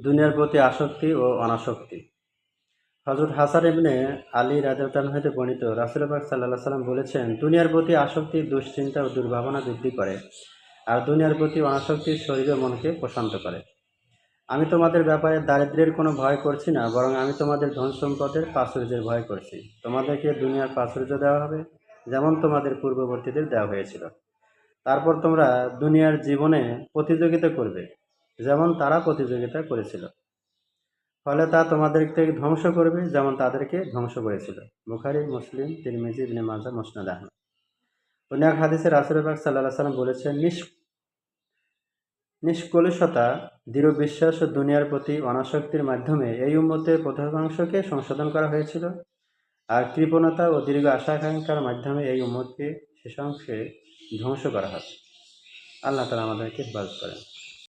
দুনিয়ার প্রতি আসক্তি ও অনাসক্তি। হযরত হাসান ইবনে আলী রাদিয়াল্লাহু তাআলা হতে বর্ণিত, রাসূল পাক সাল্লাল্লাহু আলাইহি ওয়াসাল্লাম বলেছেন, দুনিয়ার প্রতি আসক্তি দুশ্চিন্তা ও দুর্ভাবনা বৃদ্ধি করে, আর দুনিয়ার প্রতি অনাসক্তি শরীর ও মনকে প্রশান্ত করে। আমি তোমাদের ব্যাপারে দারিদ্র্যের কোনো ভয় করছি না, বরং আমি তোমাদের ধন সম্পদের প্রাচুর্যের ভয় করছি। তোমাদেরকে দুনিয়ার প্রাচুর্য দেওয়া হবে, যেমন তোমাদের পূর্ববর্তীদের দেওয়া হয়েছিল। তারপর তোমরা দুনিয়ার জীবনে প্রতিযোগিতা করবে, যেমন তারা প্রতিযোগিতা করেছিল। ফলে তা তোমাদেরকে ধ্বংস করবে, যেমন তাদেরকে ধ্বংস করেছিল। বুখারী, মুসলিম, তিরমিজি, ইবনে মাজাহ, মুসনাদ আহমদ। অন্য এক হাদিসে রাসূল পাক সাল্লাল্লাহু আলাইহি ওয়াসাল্লাম বলেছেন, নিষ্কলুষতা, দৃঢ় বিশ্বাস ও দুনিয়ার প্রতি অনাসক্তির মাধ্যমে এই উম্মতের প্রথমাংশকে সংশোধন করা হয়েছিল, আর কৃপণতা ও দীর্ঘ আশা-আকাঙ্ক্ষার মাধ্যমে এই উম্মতকে শেষাংশে ধ্বংস করা হবে। আল্লাহ তাআলা আমাদেরকে হেফাজত করেন।